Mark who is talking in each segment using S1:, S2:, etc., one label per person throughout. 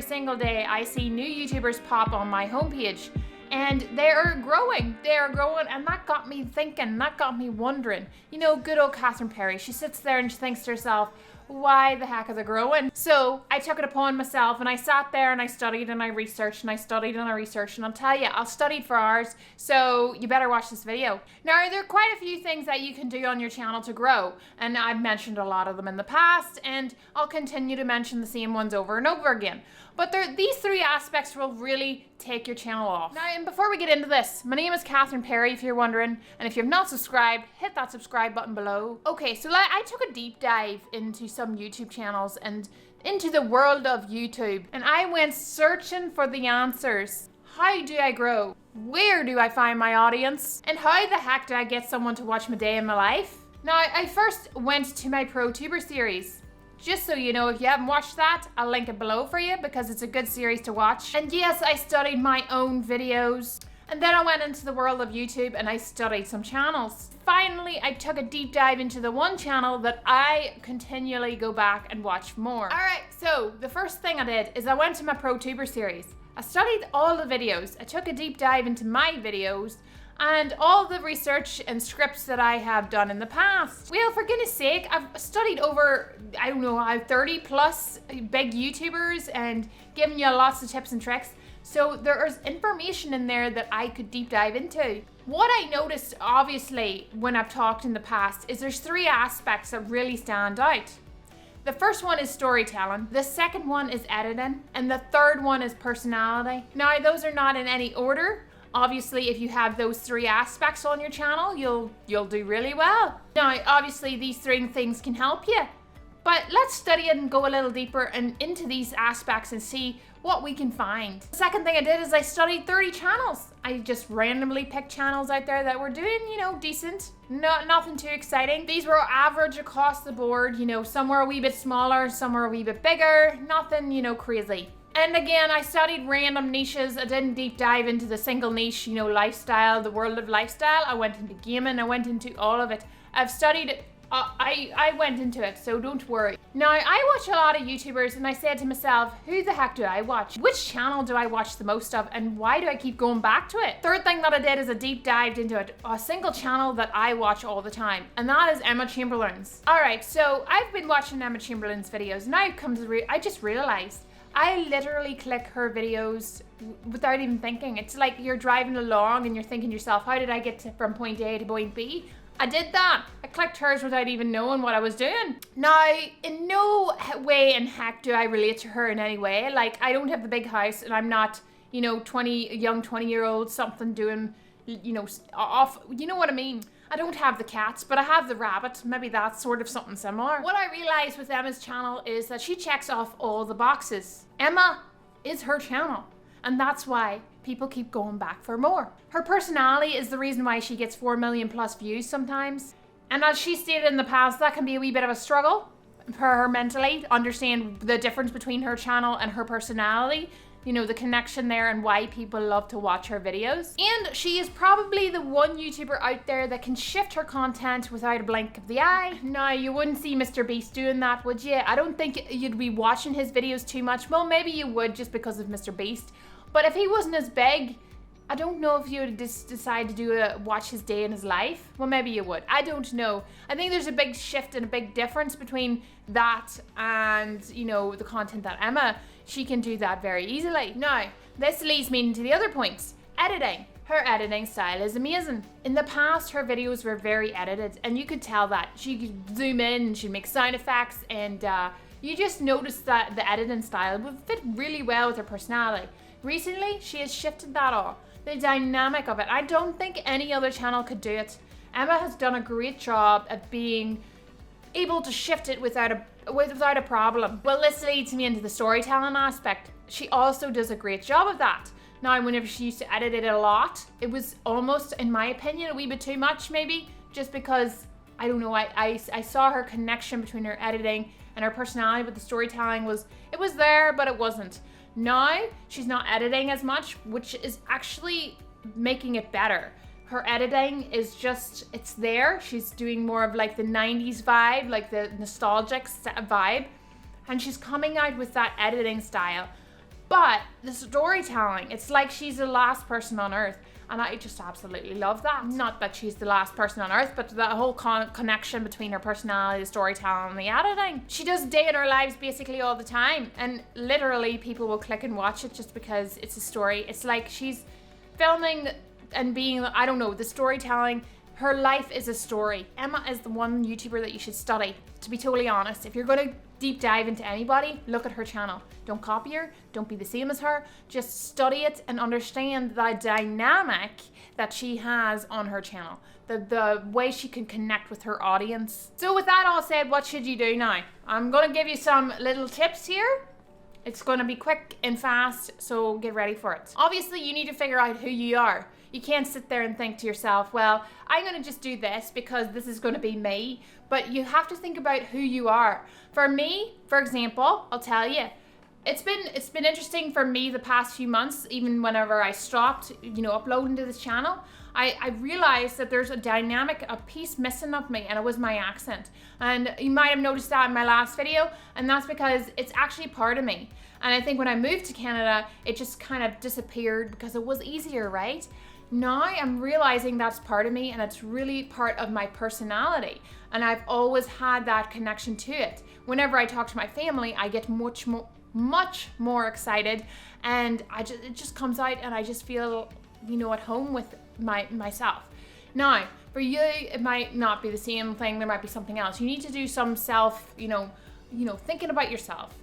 S1: every single day I see new YouTubers pop on my homepage. And they are growing, and that got me thinking, that got me wondering. You know, good old Catherine Perry, she sits there and she thinks to herself, why the heck are they growing? So I took it upon myself and I sat there and I studied and I researched and I studied and I researched, and I'll tell you, I'll study for hours, so you better watch this video. Now, there are quite a few things that you can do on your channel to grow, and I've mentioned a lot of them in the past, and I'll continue to mention the same ones over and over again. But these three aspects will really take your channel off. Now, and before we get into this, my name is Catherine Perry, if you're wondering, and if you've not subscribed, hit that subscribe button below. Okay, so I took a deep dive into some YouTube channels and into the world of YouTube, and I went searching for the answers. How do I grow? Where do I find my audience? And how the heck do I get someone to watch my day in my life? Now, I first went to my Protuber series. Just so you know, if you haven't watched that, I'll link it below for you because it's a good series to watch. And yes, I studied my own videos. And then I went into the world of YouTube and I studied some channels. Finally, I took a deep dive into the one channel that I continually go back and watch more. All right, so the first thing I did is I went to my Protuber series. I studied all the videos. I took a deep dive into my videos and all the research and scripts that I have done in the past. Well, for goodness sake, I've studied over, 30 plus big YouTubers and given you lots of tips and tricks. So there is information in there that I could deep dive into. What I noticed, obviously, when I've talked in the past, is there's three aspects that really stand out. The first one is storytelling, the second one is editing, and the third one is personality. Now, those are not in any order. Obviously, if you have those three aspects on your channel, you'll do really well. Now, obviously, these three things can help you, but let's study it and go a little deeper and into these aspects and see what we can find. The second thing I did is I studied 30 channels. I just randomly picked channels out there that were doing, decent, nothing too exciting. These were average across the board, some were a wee bit smaller, some were a wee bit bigger, nothing, crazy. And again, I studied random niches. I didn't deep dive into the single niche, lifestyle, the world of lifestyle. I went into gaming, I went into all of it. I've studied it, I went into it, so don't worry. Now, I watch a lot of YouTubers and I said to myself, who the heck do I watch? Which channel do I watch the most of, and why do I keep going back to it? Third thing that I did is I deep dived into a single channel that I watch all the time, and that is Emma Chamberlin's. All right, so I've been watching Emma Chamberlin's videos, and I just realized I literally click her videos without even thinking. It's like you're driving along and you're thinking to yourself, how did I get from point A to point B? I did that. I clicked hers without even knowing what I was doing. Now, in no way in heck do I relate to her in any way. Like, I don't have the big house and I'm not, young 20-year-old something doing, off, you know what I mean? I don't have the cats, but I have the rabbit. Maybe that's sort of something similar. What I realized with Emma's channel is that she checks off all the boxes. Emma is her channel, and that's why people keep going back for more. Her personality is the reason why she gets 4 million plus views sometimes. And as she stated in the past, that can be a wee bit of a struggle for her mentally, understand the difference between her channel and her personality. The connection there and why people love to watch her videos. And she is probably the one YouTuber out there that can shift her content without a blink of the eye. Now, you wouldn't see Mr. Beast doing that, would you? I don't think you'd be watching his videos too much. Well, maybe you would just because of Mr. Beast. But if he wasn't as big, I don't know if you would decide to watch his day in his life. Well, maybe you would. I don't know. I think there's a big shift and a big difference between that and, the content that Emma, she can do that very easily. Now, this leads me into the other points. Editing. Her editing style is amazing. In the past, her videos were very edited, and you could tell that. She could zoom in and she'd make sound effects, and you just noticed that the editing style would fit really well with her personality. Recently, she has shifted that all. The dynamic of it. I don't think any other channel could do it. Emma has done a great job at being able to shift it without a problem. Well, this leads me into the storytelling aspect. She also does a great job of that. Now, whenever she used to edit it a lot, it was almost, in my opinion, a wee bit too much maybe, just because, I don't know, I saw her connection between her editing and her personality, but the storytelling was there, but it wasn't. Now, she's not editing as much, which is actually making it better. Her editing is just, it's there. She's doing more of like the 90s vibe, like the nostalgic vibe. And she's coming out with that editing style. But the storytelling, it's like she's the last person on earth. And I just absolutely love that. Not that she's the last person on earth, but the whole connection between her personality, the storytelling, and the editing. She does day in her lives basically all the time. And literally people will click and watch it just because it's a story. It's like she's filming and being, I don't know, the storytelling. Her life is a story. Emma is the one YouTuber that you should study, to be totally honest. If you're gonna deep dive into anybody, look at her channel. Don't copy her, don't be the same as her, just study it and understand the dynamic that she has on her channel, the way she can connect with her audience. So with that all said, what should you do now? I'm gonna give you some little tips here. It's gonna be quick and fast, so get ready for it. Obviously, you need to figure out who you are. You can't sit there and think to yourself, well, I'm gonna just do this because this is gonna be me. But you have to think about who you are. For me, for example, I'll tell you, it's been interesting for me the past few months, even whenever I stopped, uploading to this channel. I realized that there's a dynamic, a piece missing of me, and it was my accent. And you might have noticed that in my last video, and that's because it's actually part of me. And I think when I moved to Canada, it just kind of disappeared because it was easier, right? Now I'm realizing that's part of me and it's really part of my personality. And I've always had that connection to it. Whenever I talk to my family, I get much more excited, and it just comes out and I just feel, at home with myself. Now, for you, it might not be the same thing. There might be something else. You need to do some self, thinking about yourself.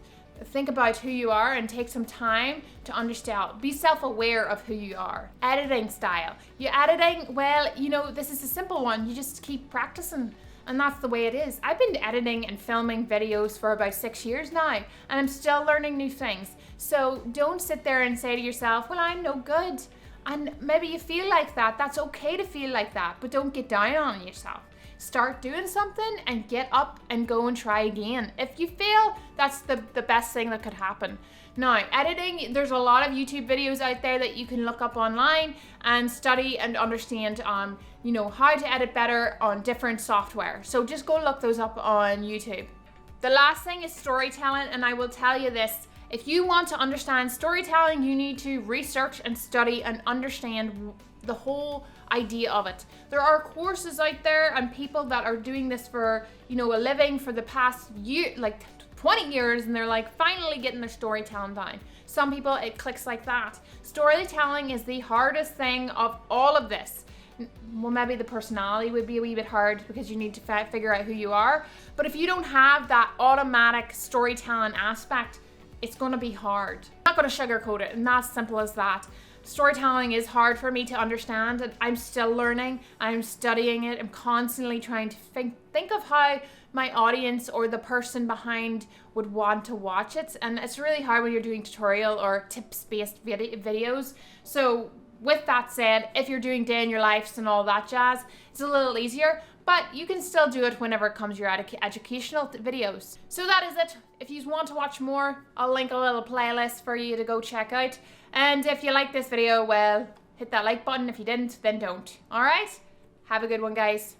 S1: Think about who you are and take some time to understand. Be self-aware of who you are. Editing style. Your editing, well, this is a simple one. You just keep practicing, and that's the way it is. I've been editing and filming videos for about 6 years now, and I'm still learning new things. So don't sit there and say to yourself, well, I'm no good. And maybe you feel like that. That's okay to feel like that, but don't get down on yourself. Start doing something and get up and go and try again. If you fail, that's the best thing that could happen. Now, editing, there's a lot of YouTube videos out there that you can look up online and study and understand, how to edit better on different software. So just go look those up on YouTube. The last thing is storytelling, and I will tell you this. If you want to understand storytelling, you need to research and study and understand the whole idea of it. There are courses out there and people that are doing this for, a living for the past year, like 20 years, and they're like finally getting their storytelling down. Some people, it clicks like that. Storytelling is the hardest thing of all of this. Well, maybe the personality would be a wee bit hard because you need to figure out who you are. But if you don't have that automatic storytelling aspect, it's going to be hard. I'm not going to sugarcoat it, and that's simple as that. Storytelling is hard for me to understand, and I'm still learning. I'm studying it. I'm constantly trying to think of how my audience or the person behind would want to watch it. And it's really hard when you're doing tutorial or tips-based videos. So with that said, if you're doing day in your lives and all that jazz, it's a little easier, but you can still do it whenever it comes to your educational videos. So that is it. If you want to watch more, I'll link a little playlist for you to go check out. And if you like this video, well, hit that like button. If you didn't, then don't. All right? Have a good one, guys.